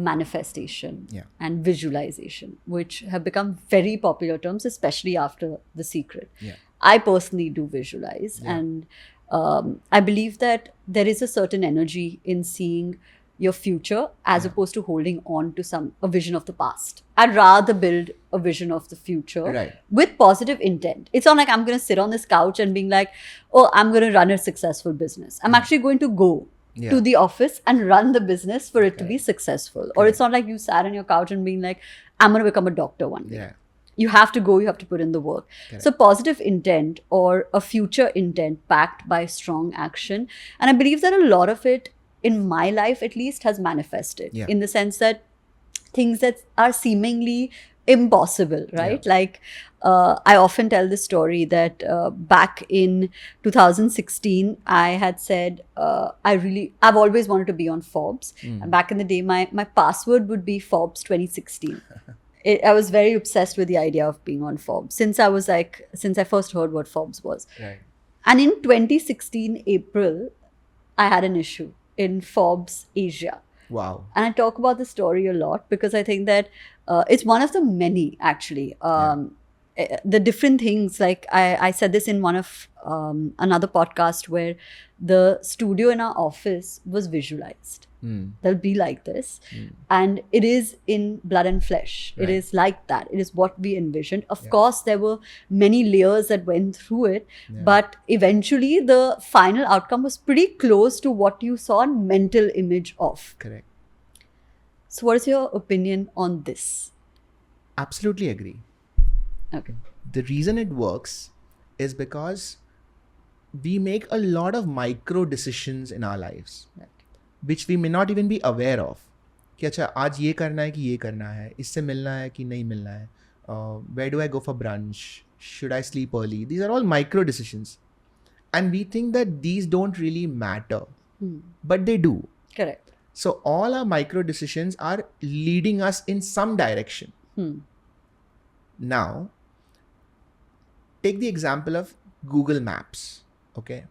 manifestation and visualization, which have become very popular terms, especially after The Secret. I personally do visualize, and I believe that there is a certain energy in seeing your future as opposed to holding on to a vision of the past. I'd rather build a vision of the future with positive intent. It's not like I'm going to sit on this couch and being like, oh, I'm going to run a successful business. I'm actually going to go to the office and run the business for it to be successful. Or it's not like you sat on your couch and being like, I'm going to become a doctor one day. You have to go, you have to put in the work. So positive intent or a future intent backed by strong action. And I believe that a lot of it, in my life at least, has manifested in the sense that things that are seemingly impossible, right? Like I often tell the story that back in 2016, I had said, I've always wanted to be on Forbes. And back in the day, my password would be Forbes 2016. I was very obsessed with the idea of being on Forbes since I first heard what Forbes was. And in 2016, April, I had an issue in Forbes Asia. Wow. And I talk about the story a lot because I think that it's one of the many, actually. The different things, like I said this in one of another podcast where the studio in our office was visualized. They'll be like this. And it is in blood and flesh. It is like that. It is what we envisioned. Of course, there were many layers that went through it. But eventually, the final outcome was pretty close to what you saw a mental image of. Correct. So what is your opinion on this? Absolutely agree. Okay. The reason it works is because we make a lot of micro decisions in our lives. Which we may not even be aware of. कि अच्छा आज ये करना है कि ये करना है, इससे मिलना है कि नहीं मिलना है, where do I go for brunch, should I sleep early? These are all micro decisions. And we think that these don't really matter. But they do. Correct. So all our micro decisions are leading us in some direction. Now, take the example of Google Maps. Okay.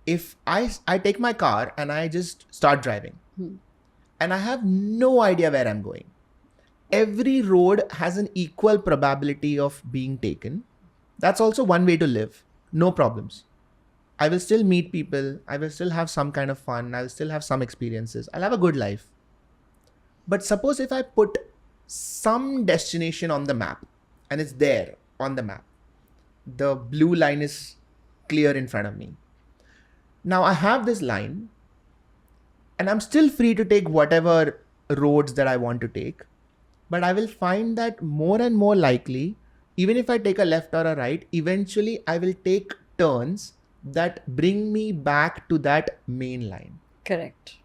If I take my car and I just start driving and I have no idea where I'm going, every road has an equal probability of being taken. That's also one way to live. No problems. I will still meet people. I will still have some kind of fun. I will still have some experiences. I'll have a good life. But suppose if I put some destination on the map and it's there on the map, the blue line is clear in front of me. Now I have this line and I'm still free to take whatever roads that I want to take. But I will find that more and more likely, even if I take a left or a right, eventually I will take turns that bring me back to that main line. Correct.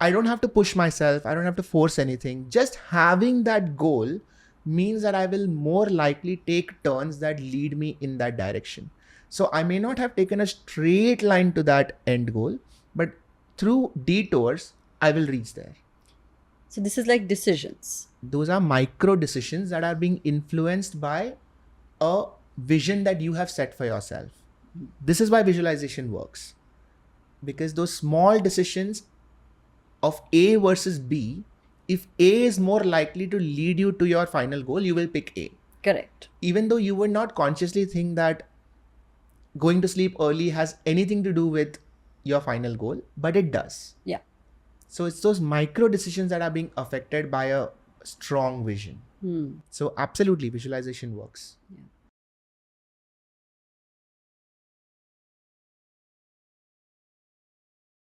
I don't have to push myself. I don't have to force anything. Just having that goal means that I will more likely take turns that lead me in that direction. So I may not have taken a straight line to that end goal, but through detours, I will reach there. So this is like decisions. Those are micro decisions that are being influenced by a vision that you have set for yourself. This is why visualization works. Because those small decisions of A versus B, if A is more likely to lead you to your final goal, you will pick A. Correct. Even though you would not consciously think that going to sleep early has anything to do with your final goal, but it does. Yeah. So it's those micro decisions that are being affected by a strong vision. So absolutely, visualization works. Yeah.